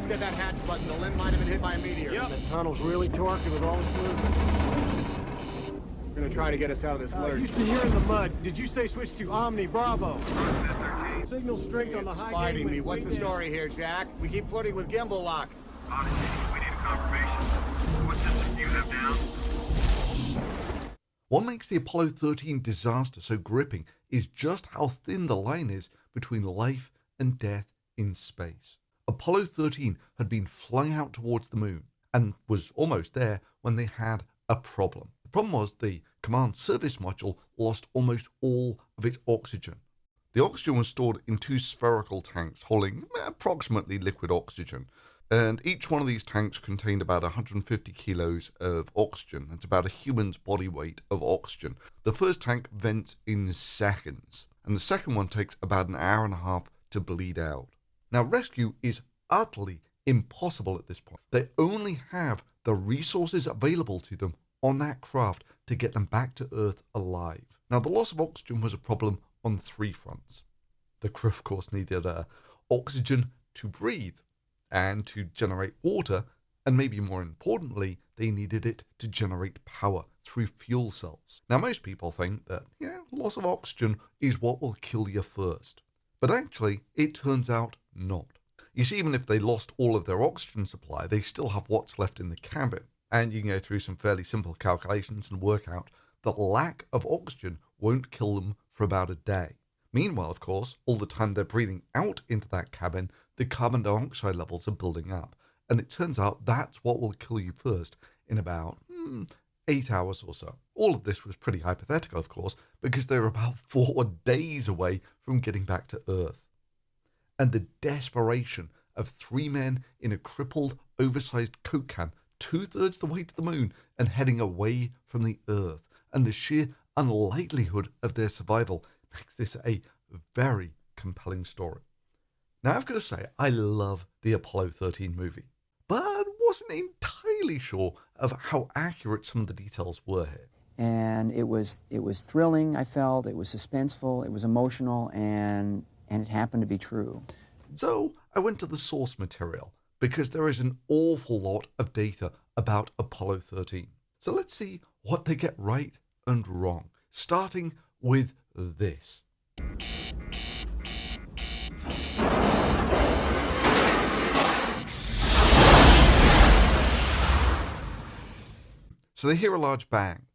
let's get that hatch button. The limb might have been hit by a meteor. Yep. The tunnel's really torqued with all this movement. We're gonna try to get us out of this lurch. Houston, you're in the mud. Did you say switch to Omni Bravo? Signal strength on the It's high fighting gateway. me. What's the story here, Jack? We keep flirting with gimbal lock. Odyssey, we need a confirmation. What system do you have down? What makes the Apollo 13 disaster so gripping is just how thin the line is between life and death in space. Apollo 13 had been flung out towards the moon and was almost there when they had a problem. The problem was the command service module lost almost all of its oxygen. The oxygen was stored in two spherical tanks holding approximately liquid oxygen. And each one of these tanks contained about 150 kilos of oxygen. That's about a human's body weight of oxygen. The first tank vents in seconds, and the second one takes about an hour and a half to bleed out. Now, rescue is utterly impossible at this point. They only have the resources available to them on that craft to get them back to Earth alive. Now, the loss of oxygen was a problem on three fronts. The crew, of course, needed oxygen to breathe and to generate water, and maybe more importantly, they needed it to generate power through fuel cells. Now, most people think that, loss of oxygen is what will kill you first. But actually, it turns out not. You see, even if they lost all of their oxygen supply, they still have what's left in the cabin. And you can go through some fairly simple calculations and work out that lack of oxygen won't kill them for about a day. Meanwhile, of course, all the time they're breathing out into that cabin, the carbon dioxide levels are building up. And it turns out that's what will kill you first in about 8 hours or so. All of this was pretty hypothetical, of course, because they were about 4 days away from getting back to Earth. And the desperation of 3 men in a crippled, oversized Coke can, 2/3 the way to the moon and heading away from the Earth, and the sheer unlikelihood of their survival makes this a very compelling story. Now, I've got to say, I love the Apollo 13 movie, but wasn't entirely sure of how accurate some of the details were here. And it was thrilling, I felt. It was suspenseful, it was emotional, and it happened to be true. So I went to the source material, because there is an awful lot of data about Apollo 13. So let's see what they get right and wrong, starting with this. So they hear a large bang.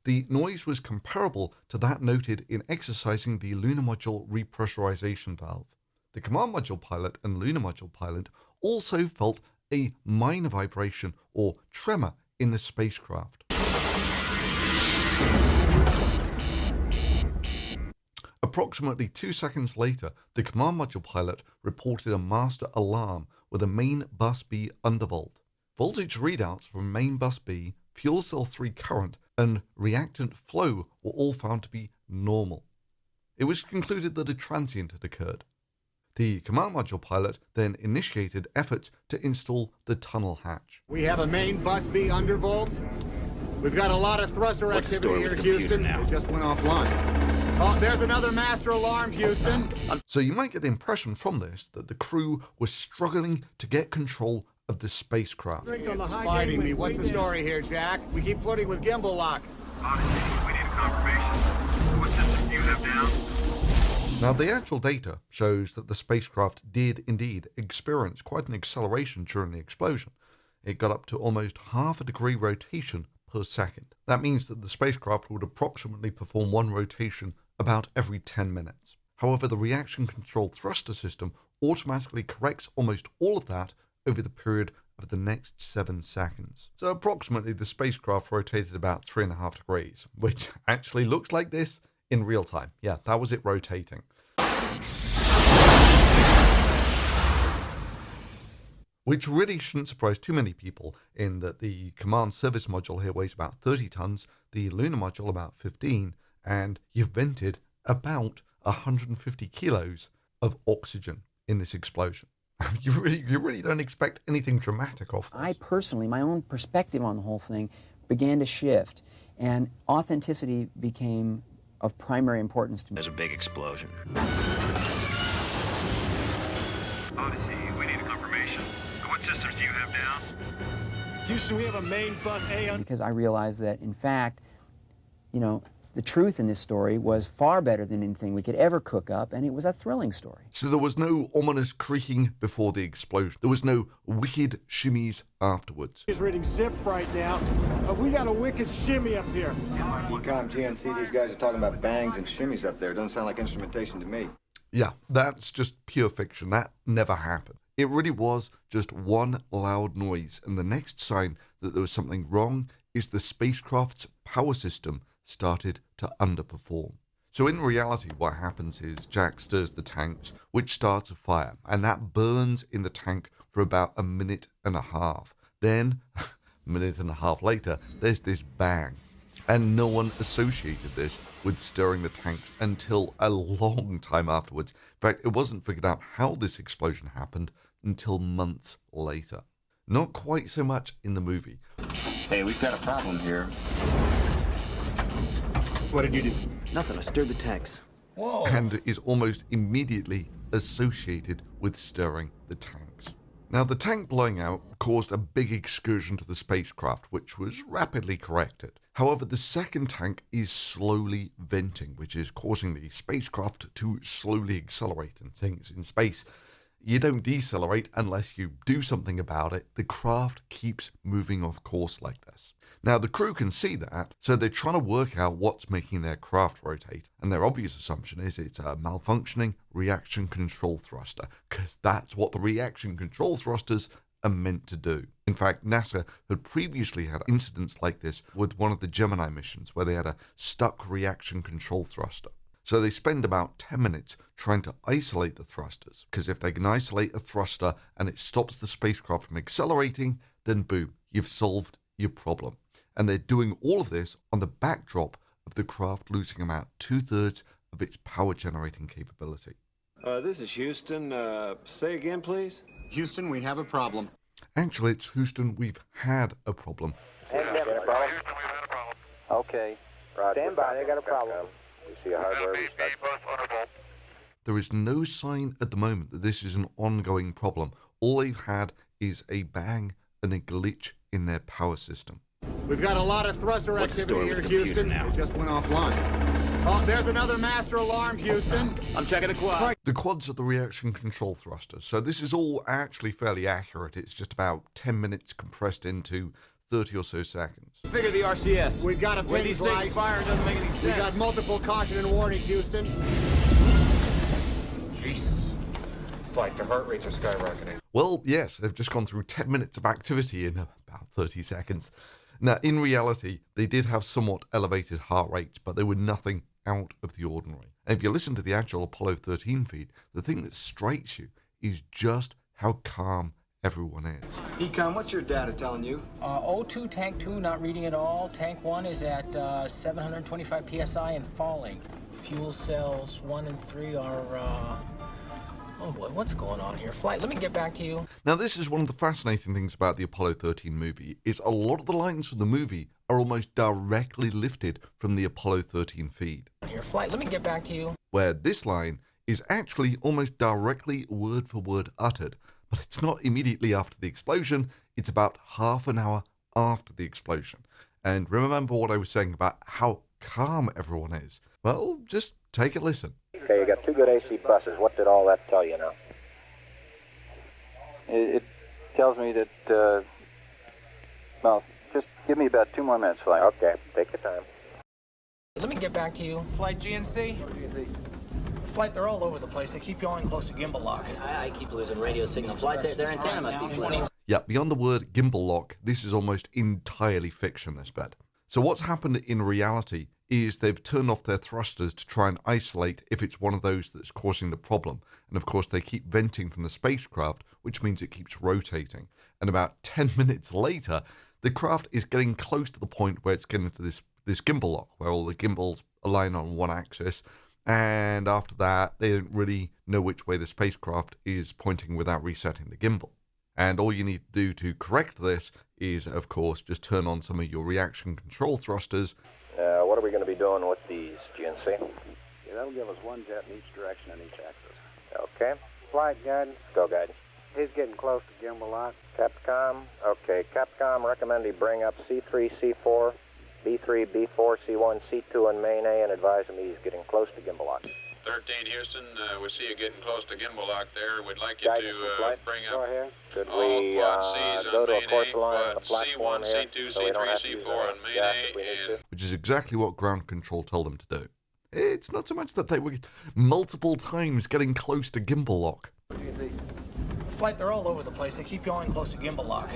The noise was comparable to that noted in exercising the lunar module repressurization valve. The command module pilot and lunar module pilot also felt a minor vibration or tremor in the spacecraft. Approximately 2 seconds later, the command module pilot reported a master alarm with a main bus B undervolt. Voltage readouts from main bus B, fuel cell 3 current, and reactant flow were all found to be normal. It was concluded that a transient had occurred. The command module pilot then initiated efforts to install the tunnel hatch. We have a main bus B undervolt. We've got a lot of thruster activity here, Houston. It just went offline. Oh, there's another master alarm, Houston. So you might get the impression from this that the crew was struggling to get control of the spacecraft. It's fighting me. What's the story here, Jack? We keep flirting with gimbal lock. Odyssey, we need a confirmation. What system do you have down? Now, the actual data shows that the spacecraft did indeed experience quite an acceleration during the explosion. It got up to almost half a degree rotation per second. That means that the spacecraft would approximately perform one rotation about every 10 minutes. However, the reaction control thruster system automatically corrects almost all of that over the period of the next 7 seconds. So approximately the spacecraft rotated about 3.5 degrees, which actually looks like this in real time. Yeah, that was it rotating. Which really shouldn't surprise too many people, in that the command service module here weighs about 30 tons, the lunar module about 15, and you've vented about 150 kilos of oxygen in this explosion. You really don't expect anything dramatic off this. I personally, my own perspective on the whole thing began to shift, and authenticity became of primary importance to me. There's a big explosion. Odyssey, we need a confirmation. What down? Houston, we have a main bus A on. Because I realized that, in fact, you know, the truth in this story was far better than anything we could ever cook up, and it was a thrilling story. So there was no ominous creaking before the explosion. There was no wicked shimmies afterwards. Is reading zip right now. We got a wicked shimmy up here. Ecom, GNC, these guys are talking about bangs and shimmies up there. Doesn't sound like instrumentation to me. Yeah, that's just pure fiction. That never happened. It really was just one loud noise, and the next sign that there was something wrong is the spacecraft's power system started to underperform. So in reality, what happens is Jack stirs the tanks, which starts a fire, and that burns in the tank for about a minute and a half. Then, a minute and a half later, there's this bang. And no one associated this with stirring the tanks until a long time afterwards. In fact, it wasn't figured out how this explosion happened until months later. Not quite so much in the movie. Hey, we've got a problem here. What did you do? Nothing, I stirred the tanks. Whoa. And is almost immediately associated with stirring the tanks. Now, the tank blowing out caused a big excursion to the spacecraft, which was rapidly corrected. However, the second tank is slowly venting, which is causing the spacecraft to slowly accelerate. And things in space, you don't decelerate unless you do something about it. The craft keeps moving off course like this. Now, the crew can see that, so they're trying to work out what's making their craft rotate. And their obvious assumption is it's a malfunctioning reaction control thruster, because that's what the reaction control thrusters are meant to do. In fact, NASA had previously had incidents like this with one of the Gemini missions, where they had a stuck reaction control thruster. So they spend about 10 minutes trying to isolate the thrusters, because if they can isolate a thruster and it stops the spacecraft from accelerating, then boom, you've solved your problem. And they're doing all of this on the backdrop of the craft losing about 2/3 of its power generating capability. This is Houston. Say again, please. Houston, we have a problem. Actually, it's Houston, we've had a problem. Houston, we've had a problem. Okay. Stand by, they got a problem. We see a hardware Main bus undervolt. There is no sign at the moment that this is an ongoing problem. All they've had is a bang and a glitch in their power system. We've got a lot of thruster What's the story activity with here, the computer Houston. now? It just went offline. Oh, there's another master alarm, Houston. I'm checking the quad. The quads are the reaction control thrusters, so this is all actually fairly accurate. It's just about 10 minutes compressed into 30 or so seconds. Figure the RCS. We've got a When ping these things light. fire, it doesn't make any sense. We've got multiple caution and warning, Houston. Jesus. Flight, their heart rates are skyrocketing. Well, yes, they've just gone through 10 minutes of activity in about 30 seconds. Now, in reality, they did have somewhat elevated heart rates, but they were nothing out of the ordinary. And if you listen to the actual Apollo 13 feed, the thing that strikes you is just how calm everyone is. Ecom, what's your data telling you? O2, tank 2, not reading at all. Tank 1 is at 725 psi and falling. Fuel cells 1 and 3 are, oh boy, what's going on here? Flight, let me get back to you. Now, this is one of the fascinating things about the Apollo 13 movie, is a lot of the lines from the movie are almost directly lifted from the Apollo 13 feed, Here, Flight, let me get back to you. where this line is actually almost directly word for word uttered, but it's not immediately after the explosion, it's about half an hour after the explosion. And remember what I was saying about how calm everyone is? Well, just take a listen. Okay, you got 2 good AC buses. What did all that tell you now? It tells me that, well, just give me about 2 more minutes, Flight. Okay, take your time. Let me get back to you. Flight GNC? Flight, they're all over the place. They keep yawing close to gimbal lock. I keep losing radio signal. Flight, their antenna must be flipping. Yeah, beyond the word gimbal lock, this is almost entirely fiction, this bit. So what's happened in reality is they've turned off their thrusters to try and isolate if it's one of those that's causing the problem. And of course, they keep venting from the spacecraft, which means it keeps rotating. And about 10 minutes later, the craft is getting close to the point where it's getting to this gimbal lock, where all the gimbals align on one axis. And after that, they don't really know which way the spacecraft is pointing without resetting the gimbal. And all you need to do to correct this is, of course, just turn on some of your reaction control thrusters. What are we going to be doing with these, GNC? Yeah, that'll give us 1 jet in each direction on each axis. Okay. Flight guidance. Go guidance. He's getting close to gimbal lock. Capcom, okay. Capcom recommend he bring up C3, C4, B3, B4, C1, C2, and main A, and advise him he's getting close to gimbal lock. 13 Houston, we see you getting close to gimbal lock there. We'd like you to bring up Could all we quad C's go on to a main course A, line on quad the platform C1, here, C2, so we don't C3, have to use C4 our on main gas A, if we need and to? Which is exactly what ground control told them to do. It's not so much that they were multiple times getting close to gimbal lock. Flight, they're all over the place. They keep going close to gimbal lock.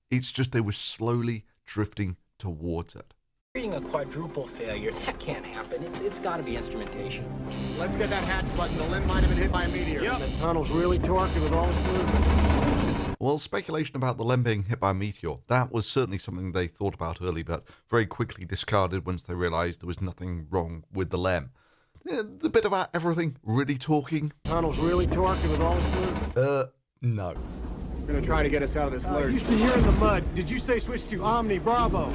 It's just they were slowly drifting towards it. Reading a quadruple failure, that can't happen. It's got to be instrumentation. Let's get that hatch button. The limb might have been hit by a meteor. Yep. The tunnel's really torquing with all this movement. Well, speculation about the LEM being hit by a meteor, that was certainly something they thought about early, but very quickly discarded once they realized there was nothing wrong with the LEM. The bit about everything really talking. Tunnel's really torquing with all this movement. No. We're gonna try to get us out of this lurch. Houston, you're in the mud. Did you say switch to Omni Bravo?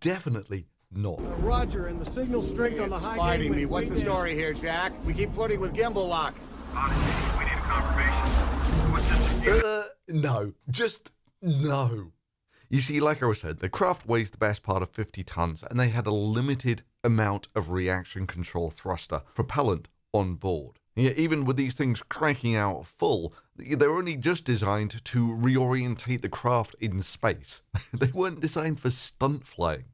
Definitely not. Roger, and the signal strength on the It's high fighting me. gateway What's the way down. story here, Jack? We keep flirting with gimbal lock. Honestly, we need a confirmation. What's this? No. Just no. You see, like I said, the craft weighs the best part of 50 tons, and they had a limited amount of reaction control thruster propellant on board. Yeah, even with these things cranking out full, they're only just designed to reorientate the craft in space. They weren't designed for stunt flying.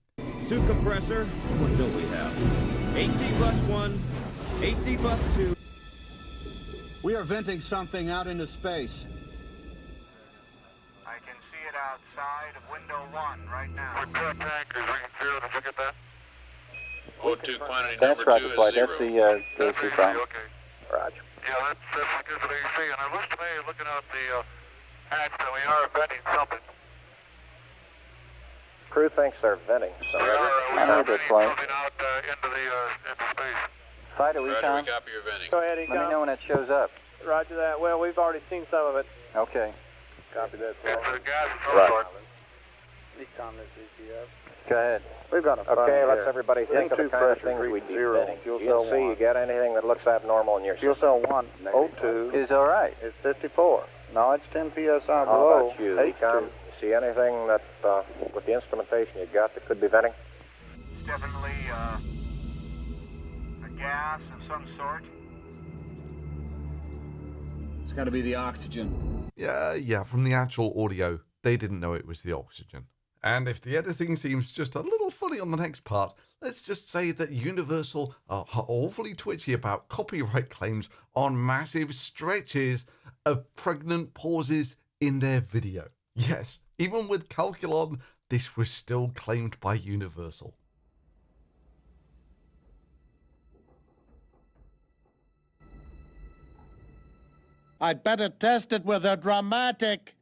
Suit compressor, what don't we have? AC bus 1, AC bus 2. We are venting something out into space. I can see it outside of window 1 right now. Repair tankers, reading 0, did you get that? O2 quantity That's number 2 right, is 0. that's the KC prime. Okay. Roger. Yeah, that's good for the AC, and it looks to me, looking out the hatch, that we are venting something. Crew thinks they're venting. So We I are heard this venting flight. something out into space. Fighter, Roger, recon. we copy your venting. Go ahead, Let me know when it shows up. Roger that. Well, we've already seen some of it. Okay. Copy that. It's a gas Right. source. Go ahead. We've got a Okay, let's everybody think of the kind of things we'd be venting. GNC, you got anything that looks abnormal in your Fuel system? cell 1, O2 Is all right. is 54. No, it's 10 PSI How below. about you, H2. Recon? See anything that, with the instrumentation you got, that could be venting? It's definitely a gas of some sort. It's got to be the oxygen. Yeah, from the actual audio, they didn't know it was the oxygen. And if the editing seems just a little funny on the next part, let's just say that Universal are awfully twitchy about copyright claims on massive stretches of pregnant pauses in their video. Yes, even with Calculon, this was still claimed by Universal. I'd better test it with a dramatic.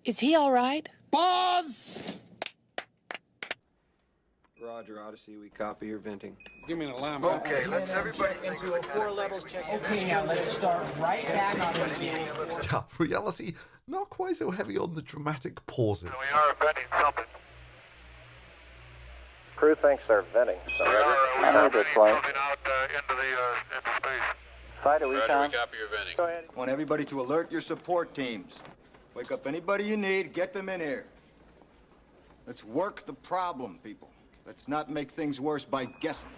Is he all right? Pause! Roger, Odyssey, we copy your venting. Give me an alarm. Okay, let's everybody think Into a 4 levels check. Okay, now let's start right back on the beginning. Yeah, reality, not quite so heavy on the dramatic pauses. We are venting something. Crew thinks they're venting. So We I are heard this venting flight. something out into space. Fighter, Roger, recon. we copy your venting. Go ahead. I want everybody to alert your support teams. Wake up anybody you need, get them in here. Let's work the problem, people. Let's not make things worse by guessing.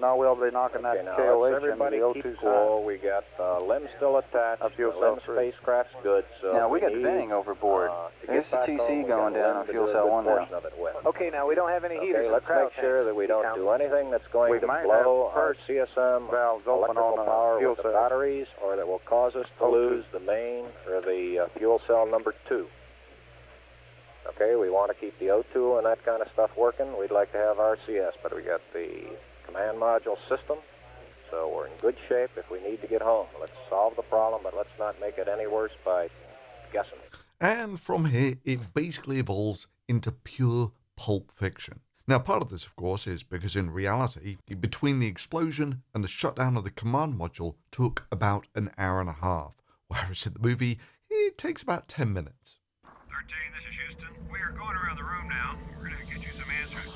Now we'll be knocking that Okay, now KOH let's into everybody the keep O2 cool. side. We got LEM still attached. A fuel The cell LEM 3. spacecraft's good, so Now, we got need, venting overboard. to There's get the back TC home, we going got down LEM on to fuel do a cell good 1 now. portion of it with. Okay, now we don't have any heaters. Okay, in let's the crowd make sure tank. that we don't do anything that's going We to might blow have our first CSM valves open electrical on the power fuel with the cell. batteries, or that will cause us to O2. lose the main or the fuel cell number 2. Okay, we want to keep the O2 and that kind of stuff working. We'd like to have RCS, but we got the command module system, so we're in good shape if we need to get home. Let's solve the problem, but let's not make it any worse by guessing. And from here, it basically evolves into pure pulp fiction. Now, part of this, of course, is because in reality, between the explosion and the shutdown of the command module took about an hour and a half, whereas in the movie, it takes about 10 minutes. 13, this is Houston. We are going around the room now. We're going to get you some answers.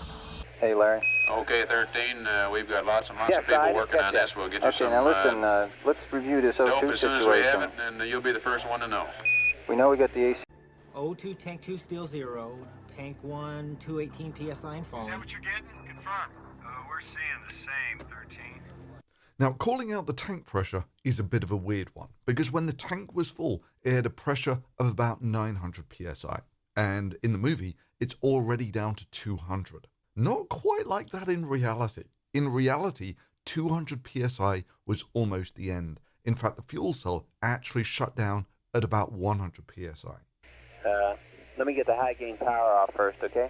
Hey, Larry. Okay, 13, we've got lots and lots Yes, of people I working on that. this. We'll get you okay, some now listen, let's review this O2 dope as soon as we situation. have it, and you'll be the first one to know. We know we got the AC. O2, tank 2, still 0. Tank 1, 218 PSI and falling. Is that what you're getting? Confirm. We're seeing the same, 13. Now, calling out the tank pressure is a bit of a weird one, because when the tank was full, it had a pressure of about 900 psi, and in the movie, it's already down to 200. Not quite like that in reality. In reality, 200 psi was almost the end. In fact, the fuel cell actually shut down at about 100 psi. Let me get the high gain power off first, okay?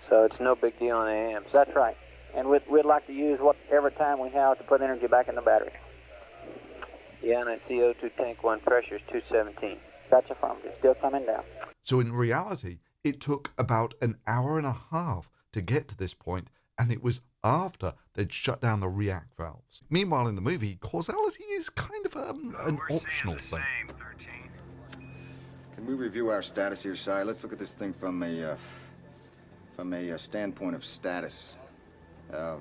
So it's no big deal on the amps. That's right. And we'd like to use whatever time we have to put energy back in the battery. Yeah, and I see O2 tank 1 pressure is 217. That's affirmative. Still coming down. So in reality, it took about an hour and a half to get to this point, and it was after they'd shut down the react valves. Meanwhile, in the movie, causality is kind of an optional thing. Same, 13. Can we review our status here, Si? Let's look at this thing from a standpoint of status. What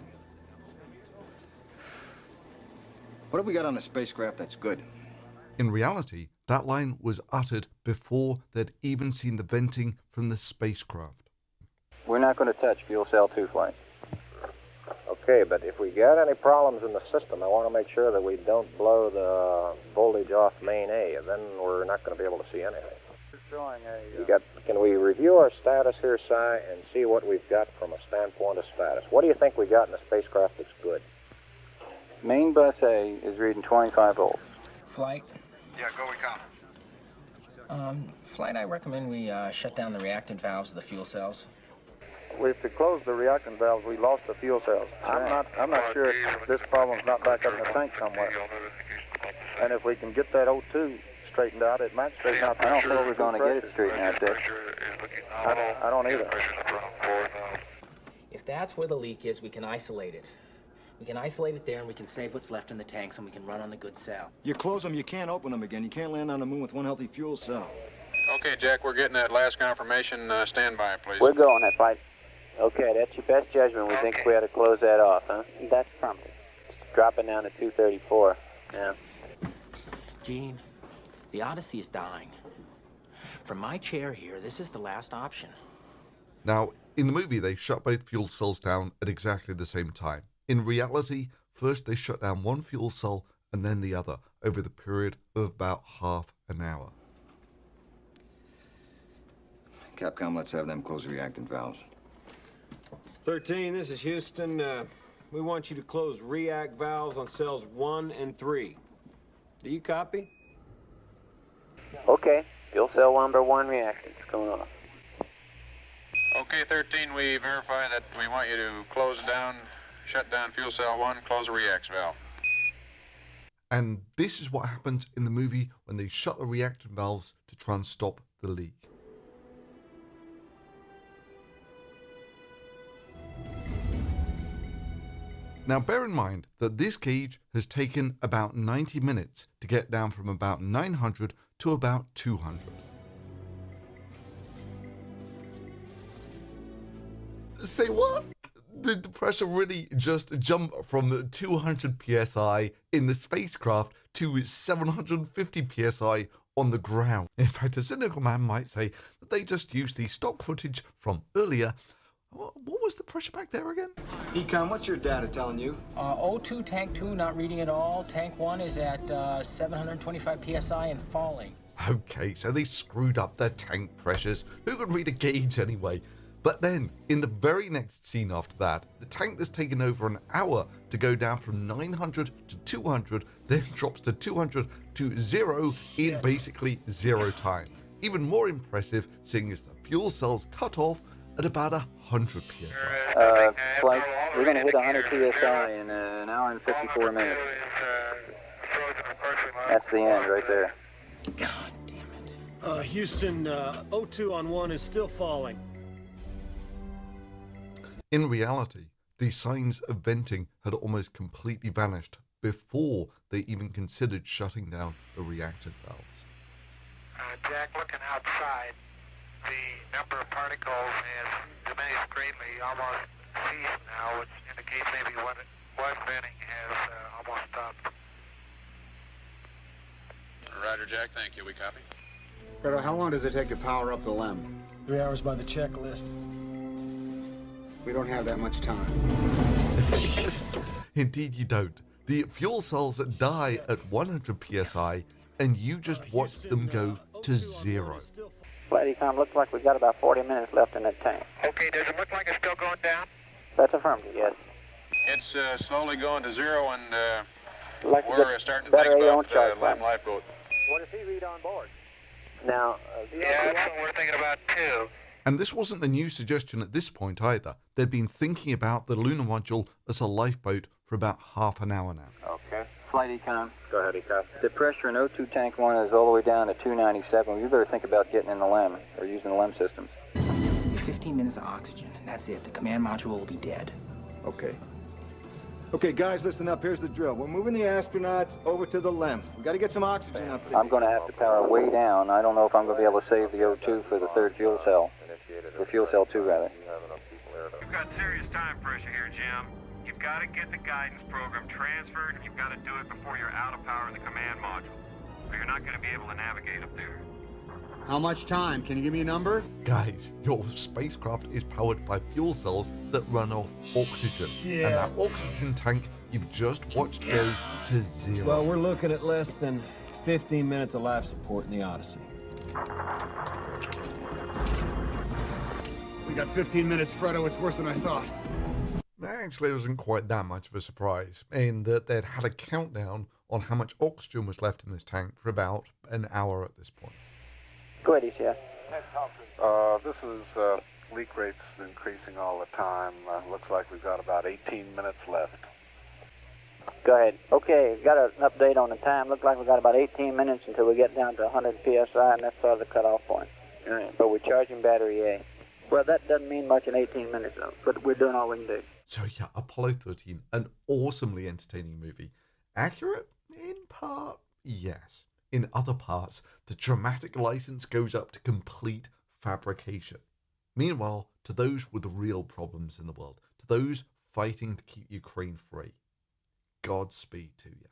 have we got on the spacecraft that's good? In reality, that line was uttered before they'd even seen the venting from the spacecraft. We're not going to touch fuel cell 2 flight. Okay, but if we got any problems in the system, I want to make sure that we don't blow the voltage off main A, and then we're not going to be able to see anything. Can we review our status here, Si, and see what we've got from a standpoint of status? What do you think we got in the spacecraft that's good? Main bus A is reading 25 volts. Flight. Yeah, go we come. Flight, I recommend we shut down the reactant valves of the fuel cells. If we close the reactant valves, we lost the fuel cells. I'm not sure if this problem's not back up in the tank somewhere. And if we can get that O2 straightened out, it might straighten out. I don't think we're going to get it straightened out there. I don't either. If that's where the leak is, we can isolate it. We can isolate it there, and we can save what's left in the tanks, and we can run on the good cell. You close them, you can't open them again. You can't land on the moon with one healthy fuel cell. Okay, Jack, we're getting that last confirmation. Stand by, please. We're going that fight. Okay, that's your best judgment. We think we ought to close that off, huh? That's promising. Dropping down to 234. Yeah. Gene, the Odyssey is dying. From my chair here, this is the last option. Now, in the movie, they shut both fuel cells down at exactly the same time. In reality, first they shut down one fuel cell and then the other over the period of about half an hour. Capcom, let's have them close the reactant valves. 13, this is Houston. We want you to close react valves on cells 1 and 3. Do you copy? Okay. Fuel cell number 1 reactant's going off. Okay, 13, we verify that we want you to close down, shut down fuel cell 1, close the react valve. And this is what happens in the movie when they shut the reactant valves to try and stop the leak. Now bear in mind that this gauge has taken about 90 minutes to get down from about 900 to about 200. Say what? Did the pressure really just jump from 200 psi in the spacecraft to 750 psi on the ground? In fact, a cynical man might say that they just used the stock footage from earlier. What was the pressure back there again? Econ, what's your data telling you? O2, tank 2, not reading at all. Tank 1 is at 725 psi and falling. Okay, so they screwed up their tank pressures. Who could read a gauge anyway? But then, in the very next scene after that, the tank that's taken over an hour to go down from 900 to 200, then drops to 200 to 0 in basically 0 time. Even more impressive, seeing as the fuel cells cut off at about 100 psi. Flight, we're going to hit 100 psi in an hour and 54 minutes. That's the end right there. God damn it. Houston, O2 on 1 is still falling. In reality, the signs of venting had almost completely vanished before they even considered shutting down the reactant valves. Jack, looking outside, the number of particles has diminished greatly, almost ceased now, which indicates maybe one venting has almost stopped. Roger, Jack. Thank you. We copy. Fredo, how long does it take to power up the LEM? 3 hours by the checklist. We don't have that much time. Yes, indeed you don't. The fuel cells die at 100 psi, and you just watch them go to 0. Flight Econ, looks like we've got about 40 minutes left in that tank. Okay, does it look like it's still going down? That's affirmative, yes. It's slowly going to 0, and Like we're starting to think battery about on charge. LEM Lifeboat. What does he read on board? Now, Yeah, that's what we're thinking about too. And this wasn't a new suggestion at this point either. They'd been thinking about the lunar module as a lifeboat for about half an hour now. Okay. Flight Econ. Go ahead, Econ. The pressure in O2 tank 1 is all the way down to 297. You better think about getting in the LEM, or using the LEM systems. 15 minutes of oxygen, and that's it. The command module will be dead. Okay. Okay, guys, listen up. Here's the drill. We're moving the astronauts over to the LEM. We got to get some oxygen up there. I'm going to have to power way down. I don't know if I'm going to be able to save the O2 for the third fuel cell. For fuel cell 2, rather. You've got serious time pressure here, Jim. You've got to get the guidance program transferred, and you've got to do it before you're out of power in the command module, or you're not going to be able to navigate up there. How much time? Can you give me a number? Guys, your spacecraft is powered by fuel cells that run off oxygen. And that oxygen tank you've just watched go to 0. Well, we're looking at less than 15 minutes of life support in the Odyssey. We got 15 minutes, Fredo. It's worse than I thought. Actually, it wasn't quite that much of a surprise, in that they'd had a countdown on how much oxygen was left in this tank for about an hour at this point. Go ahead, ECS. This is leak rates increasing all the time. Looks like we've got about 18 minutes left. Go ahead. Okay, got an update on the time. Looks like we've got about 18 minutes until we get down to 100 psi, and that's sort of the cutoff point. All right. But we're charging battery A. Well, that doesn't mean much in 18 minutes, though, but we're doing all we can do. So yeah, Apollo 13, an awesomely entertaining movie. Accurate? In part, yes. In other parts, the dramatic license goes up to complete fabrication. Meanwhile, to those with real problems in the world, to those fighting to keep Ukraine free, Godspeed to you.